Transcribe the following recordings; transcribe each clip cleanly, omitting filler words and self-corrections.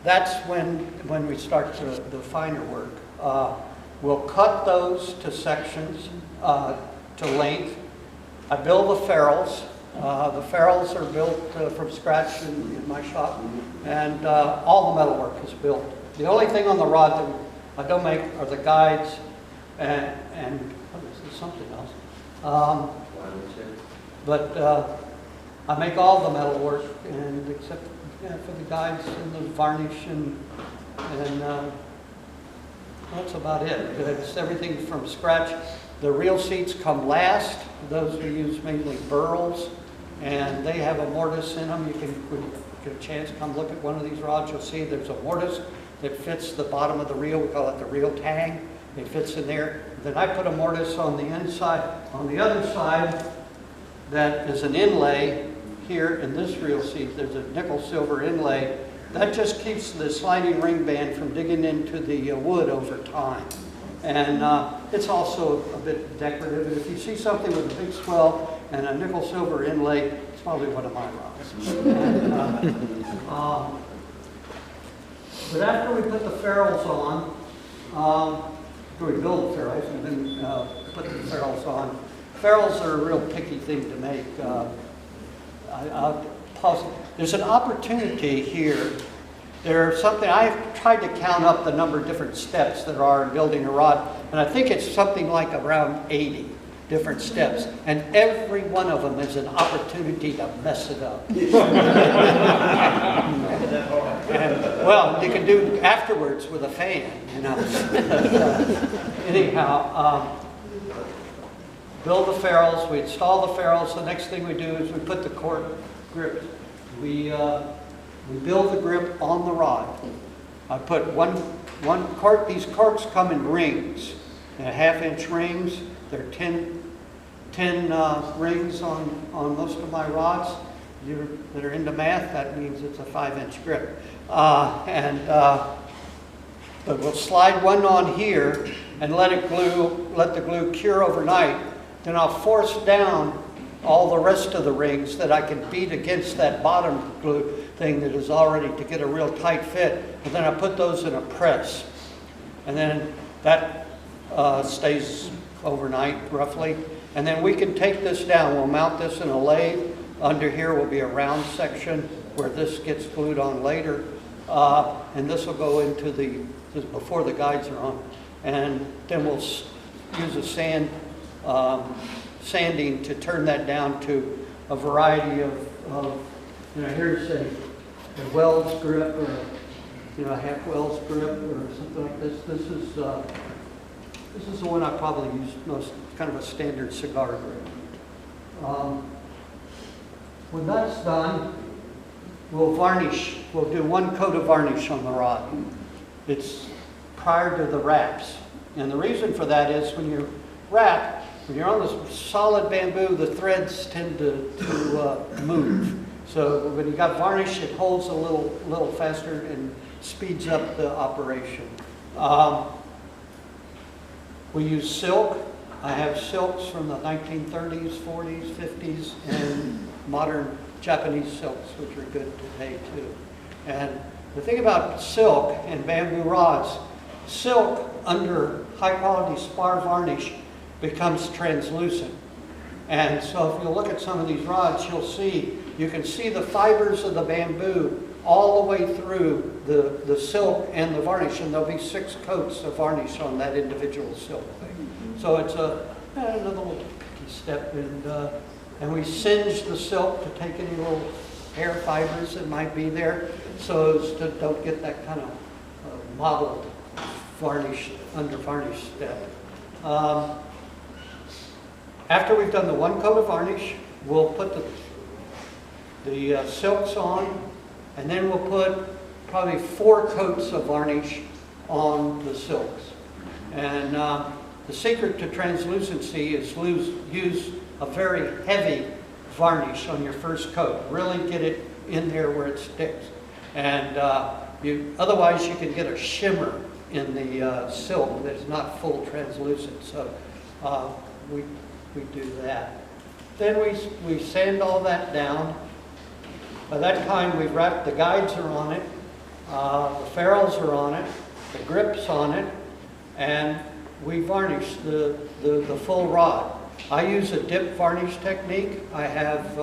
that's when we start the finer work. We'll cut those to sections, to length. I build the ferrules. The ferrules are built from scratch in my shop, and all the metal work is built. The only thing on the rod that I don't make are the guides and what is this, something else. But I make all the metal work, and except for the guides and the varnish and that's about it. It's everything from scratch. The reel seats come last. Those we use mainly burls, and they have a mortise in them. You can, when you get a chance, come look at one of these rods. You'll see there's a mortise that fits the bottom of the reel. We call it the reel tang. It fits in there. Then I put a mortise on the inside. On the other side, that is an inlay. Here in this reel seat, there's a nickel silver inlay. That just keeps the sliding ring band from digging into the wood over time. And it's also a bit decorative. And if you see something with a big swell and a nickel silver inlay, it's probably one of my rods. And, but after we put the ferrules on, after we build the ferrules and then put the ferrules on, ferrules are a real picky thing to make. There's an opportunity here. There's something, I've tried to count up the number of different steps that are in building a rod, and I think it's something like around 80 different steps, and every one of them is an opportunity to mess it up. And, well, you can do afterwards with a fan, you know. Anyhow, build the ferrules, we install the ferrules. The next thing we do is we put the cork grip. We build the grip on the rod. I put one cork. These corks come in rings, half-inch rings. There are 10 rings on most of my rods. You that are into math, that means it's a 5-inch grip. But we'll slide one on here and let the glue cure overnight. Then I'll force down all the rest of the rings that I can beat against that bottom glue thing that is already to get a real tight fit. And then I put those in a press. And then that stays overnight roughly. And then we can take this down. We'll mount this in a lathe. Under here will be a round section where this gets glued on later. And this will go into before the guides are on. And then we'll use a sanding to turn that down to a variety of you know, here's a Wells grip or a half Wells grip or something like this. This is the one I probably use most, kind of a standard cigar grip. When that's done, we'll varnish. We'll do one coat of varnish on the rod. It's prior to the wraps. And the reason for that is when you wrap, when you're on this solid bamboo, the threads tend to move. So when you got varnish, it holds a little faster and speeds up the operation. We use silk. I have silks from the 1930s, 40s, 50s, and modern Japanese silks, which are good today too. And the thing about silk and bamboo rods, silk under high quality spar varnish becomes translucent. And so if you look at some of these rods, you can see the fibers of the bamboo all the way through the silk and the varnish, and there'll be 6 coats of varnish on that individual silk thing. So it's another little picky step, and we singe the silk to take any little hair fibers that might be there, so as to don't get that kind of mottled varnish, under varnish step. After we've done the one coat of varnish, we'll put the silks on, and then we'll put probably 4 coats of varnish on the silks. And the secret to translucency is use a very heavy varnish on your first coat. Really get it in there where it sticks. And otherwise you can get a shimmer in the silk that's not full translucent. So we do that. Then we sand all that down. By that time we've wrapped, the guides are on it. The ferrules are on it, the grip's on it, and we varnish the full rod. I use a dip varnish technique. I have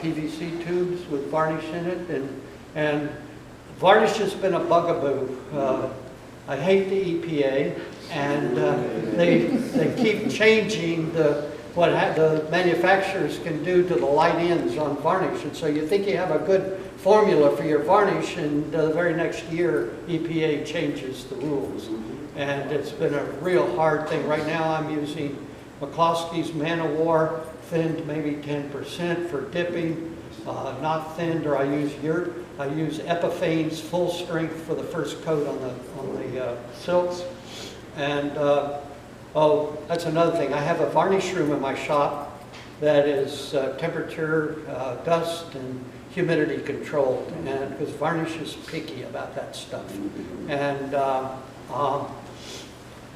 PVC tubes with varnish in it, and varnish has been a bugaboo. I hate the EPA, and they keep changing what the manufacturers can do to the light ends on varnish. And so you think you have a good formula for your varnish, and the very next year EPA changes the rules. And it's been a real hard thing. Right now I'm using McCloskey's Man o' War, thinned maybe 10% for dipping, not thinned, or I use Epiphane's full strength for the first coat on the silks. And oh, that's another thing. I have a varnish room in my shop that is temperature, dust, and humidity controlled, and because varnish is picky about that stuff. And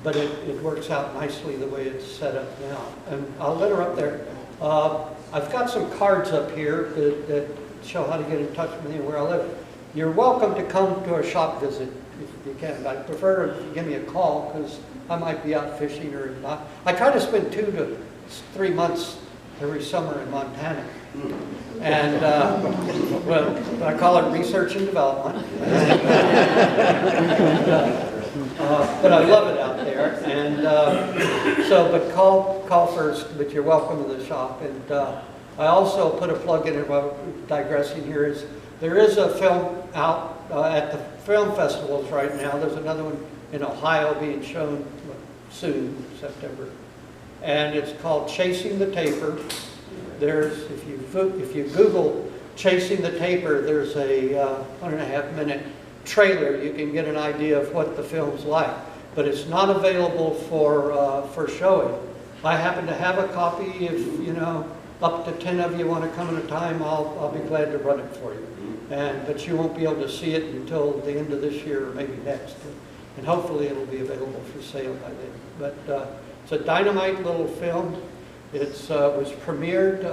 but it works out nicely the way it's set up now. And I'll let her up there. I've got some cards up here that show how to get in touch with me and where I live. You're welcome to come to a shop visit if you can. I prefer if you give me a call because I might be out fishing or not. I try to spend 2 to 3 months every summer in Montana. And well, I call it research and development. But I love it out there. And but call first, but you're welcome to the shop. And I also put a plug in it while digressing here. There is a film out at the film festivals right now. There's another one in Ohio being shown soon, September. And it's called Chasing the Taper. There's, if you Google Chasing the Taper, there's a 1.5 minute trailer. You can get an idea of what the film's like. But it's not available for showing. I happen to have a copy. If you know up to 10 of you want to come at a time, I'll be glad to run it for you. But you won't be able to see it until the end of this year or maybe next. And hopefully it'll be available for sale by then. But it's a dynamite little film. It was premiered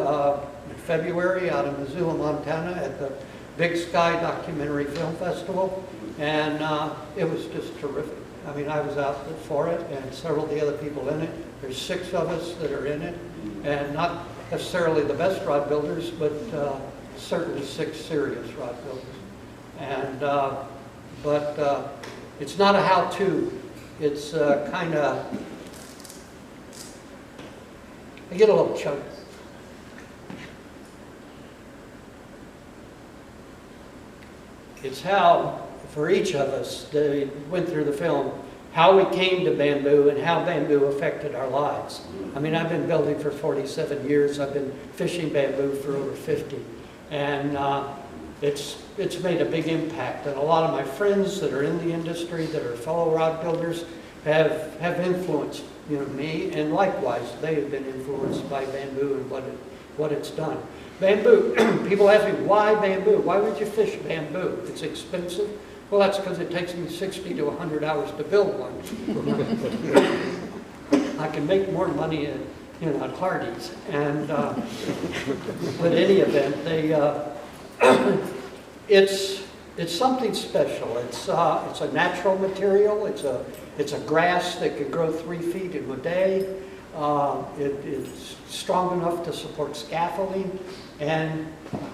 in February out in Missoula, Montana at the Big Sky Documentary Film Festival. And it was just terrific. I mean, I was out for it and several of the other people in it. There's 6 of us that are in it. And not necessarily the best rod builders, but certainly 6 serious rod builders. And but it's not a how-to. It's kind of, I get a little choked. It's how, for each of us that went through the film, how we came to bamboo and how bamboo affected our lives. I mean, I've been building for 47 years. I've been fishing bamboo for over 50. And it's made a big impact. And a lot of my friends that are in the industry, that are fellow rod builders, have influenced me, and likewise, they have been influenced by bamboo and what it's done. Bamboo, people ask me, why bamboo? Why would you fish bamboo? It's expensive. Well, that's because it takes me 60 to 100 hours to build one. I can make more money at Hardee's. And but in any event, it's something special. It's a natural material. It's a grass that can grow 3 feet in a day. It's strong enough to support scaffolding. And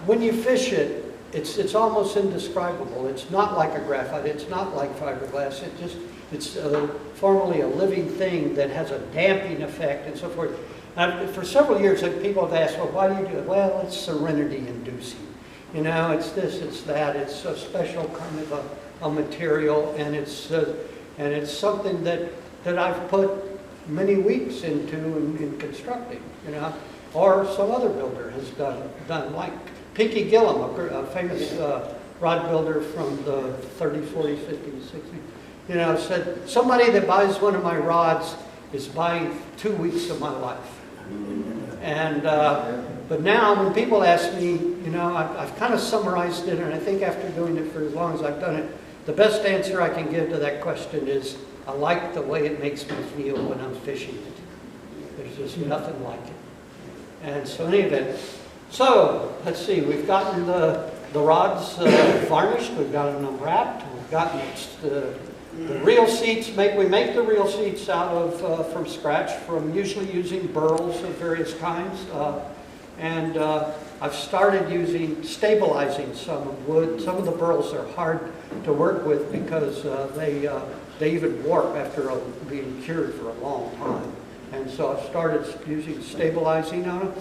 when you fish it, it's almost indescribable. It's not like a graphite. It's not like fiberglass. It's formerly a living thing that has a damping effect and so forth. For several years, people have asked, well, why do you do it? Well, it's serenity inducing. It's this, it's that. It's a special kind of a material, and it's something that I've put many weeks into in constructing. Or some other builder has done like Pinky Gillum, a famous rod builder from the 30s, 40s, 50s, 60s, said, somebody that buys one of my rods is buying 2 weeks of my life. And but now when people ask me, I've kind of summarized it, and I think after doing it for as long as I've done it, the best answer I can give to that question is, I like the way it makes me feel when I'm fishing it. There's just nothing like it. And so in any event, so let's see, we've gotten the the rod's varnished, we've got them wrapped, we've gotten the reel seats. We make the reel seats out of from scratch, from usually using burls of various kinds, and I've started stabilizing some wood. Some of the burls are hard to work with because they even warp after being cured for a long time. And so I've started using stabilizing on them,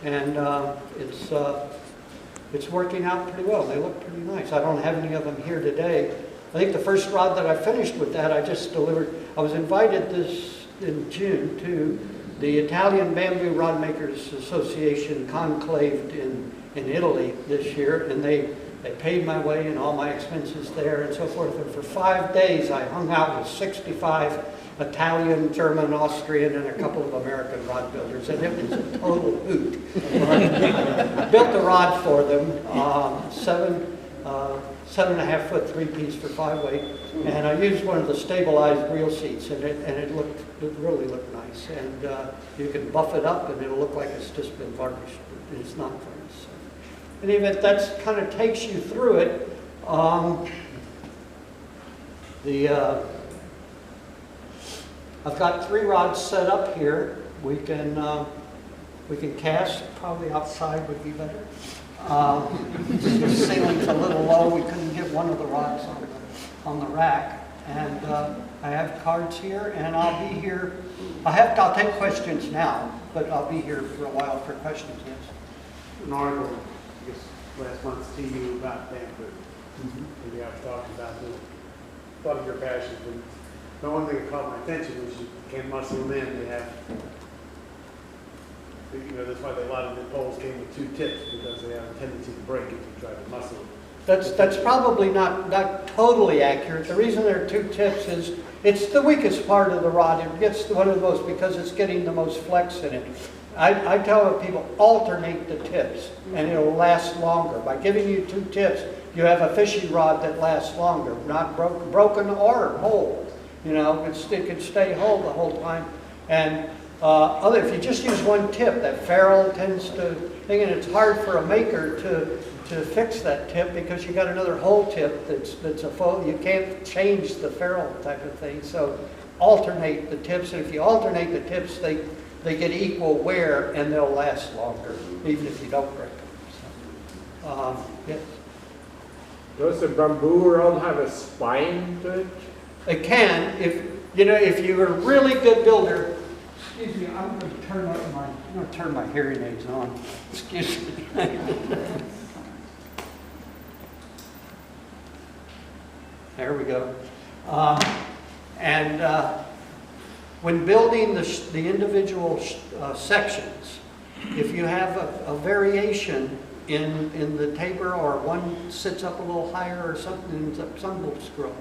and it's working out pretty well. They look pretty nice. I don't have any of them here today. I think the first rod that I finished with that, I just delivered. I was invited in June to the Italian Bamboo Rod Makers Association conclave in Italy this year, and they paid my way and all my expenses there and so forth. And for 5 days, I hung out with 65 Italian, German, Austrian, and a couple of American rod builders, and it was a total hoot. I built the rod for them, 7.5 foot 3-piece for 5-weight, and I used one of the stabilized reel seats, and it really looked nice. And you can buff it up, and it'll look like it's just been varnished, but it's not varnished. So. In any event, that kind of takes you through it. I've got 3 rods set up here. We can cast. Probably outside would be better. The ceiling's a little low. We couldn't get one of the rods on the rack. And I have cards here, and I'll be here. I'll take questions now, but I'll be here for a while for questions. Yes. An article, I guess, last month to you about bamboo. And I was talking about a lot of your passions. And the one thing that caught my attention was you can't muscle them in. They have, that's why a lot of the poles came with 2 tips, because they have a tendency to break if you try to muscle them. That's probably not totally accurate. The reason there are 2 tips is it's the weakest part of the rod. It gets one of the most because it's getting the most flex in it. I tell people alternate the tips and it'll last longer. By giving you 2 tips, you have a fishing rod that lasts longer, not broken or whole. You know, it can stay whole the whole time. And if you just use 1 tip, that ferrule tends to thing, and it's hard for a maker to fix that tip because you got another whole tip that's a full. You can't change the ferrule type of thing. So alternate the tips, and if you alternate the tips, they get equal wear and they'll last longer, even if you don't break them. So, yes. Does the bamboo rod have a spine to it? It can, if you're a really good builder. Excuse me, I'm going to turn my hearing aids on. Excuse me. There we go. When building the individual sections, if you have a variation in the taper, or one sits up a little higher or something, some little screw,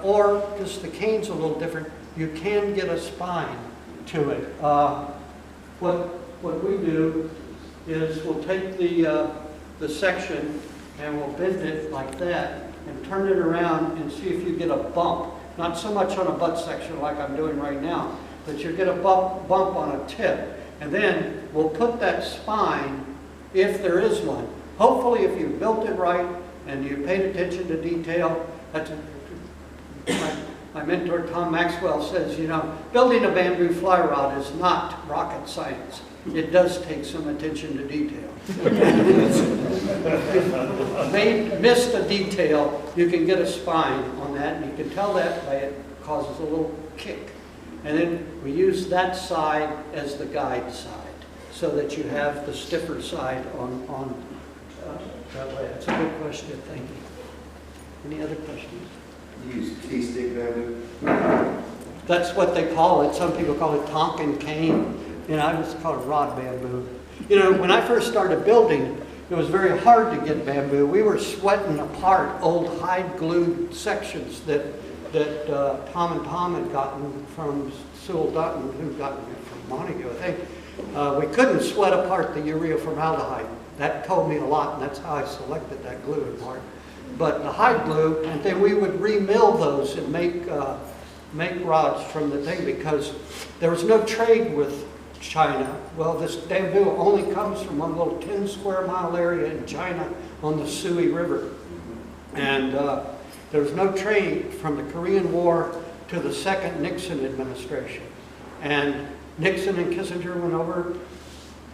or just the cane's a little different, you can get a spine to it. What we do is we'll take the section and we'll bend it like that and turn it around and see if you get a bump. Not so much on a butt section like I'm doing right now, but you get a bump on a tip. And then we'll put that spine, if there is one. Hopefully if you built it right and you paid attention to detail, my mentor Tom Maxwell says, building a bamboo fly rod is not rocket science. It does take some attention to detail. If they missed a detail, you can get a spine on that, and you can tell that by it causes a little kick. And then we use that side as the guide side, so that you have the stiffer side on that way. That's a good question. Thank you. Any other questions? You use T-stick bamboo? That's what they call it. Some people call it Tonkin cane. I just call it rod bamboo. When I first started building, it was very hard to get bamboo. We were sweating apart old hide glued sections that Tom and Tom had gotten from Sewell Dutton, who got it from Montague, I think. We couldn't sweat apart the urea formaldehyde. That told me a lot, and that's how I selected that glue in part. But the hide glue, and then we would remill those and make rods from the thing, because there was no trade with China. Well, this bamboo only comes from one little 10 square mile area in China on the Sui River. And there was no trade from the Korean War to the second Nixon administration. And Nixon and Kissinger went over,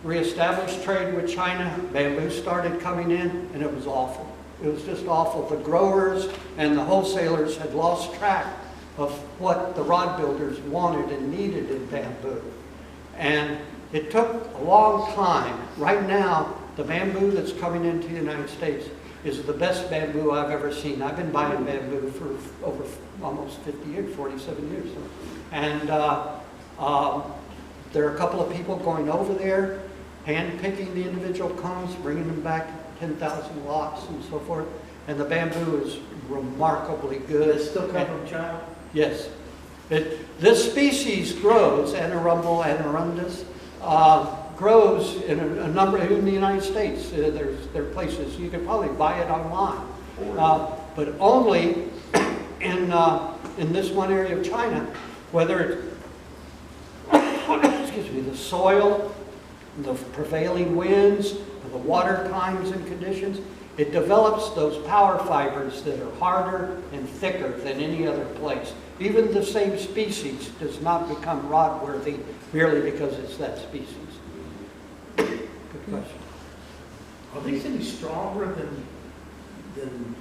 reestablished trade with China. Bamboo started coming in, and it was awful. It was just awful. The growers and the wholesalers had lost track of what the rod builders wanted and needed in bamboo. And it took a long time. Right now, the bamboo that's coming into the United States is the best bamboo I've ever seen. I've been buying bamboo for over almost 50 years, 47 years. And there are a couple of people going over there, hand-picking the individual cones, bringing them back 10,000 lots and so forth. And the bamboo is remarkably good. Does it still come from China? Yes. This species grows, Anarundel anarundus, grows in a number, in the United States. There are places, you can probably buy it online. But only in this one area of China, whether it's, excuse me, the soil, the prevailing winds, the water times and conditions, it develops those power fibers that are harder and thicker than any other place. Even the same species does not become rod-worthy merely because it's that species. Good question. Are these any stronger than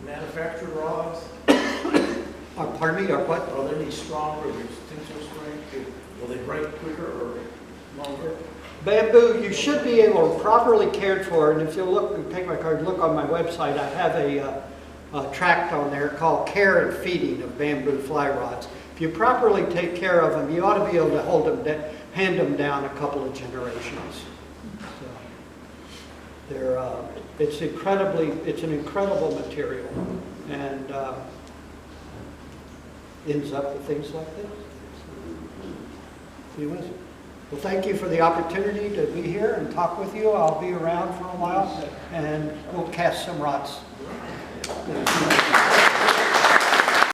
manufactured rods? Pardon me, or what? Are they any stronger, their tensile strength? Will they break quicker or longer? Bamboo, you should be able, properly cared for, and if you'll look, take my card, look on my website, I have a tract on there called Care and Feeding of Bamboo Fly Rods. If you properly take care of them, you ought to be able to hold them, hand them down a couple of generations. So, it's an incredible material, and ends up with things like this. Anyways, well, thank you for the opportunity to be here and talk with you. I'll be around for a while, and we'll cast some rods.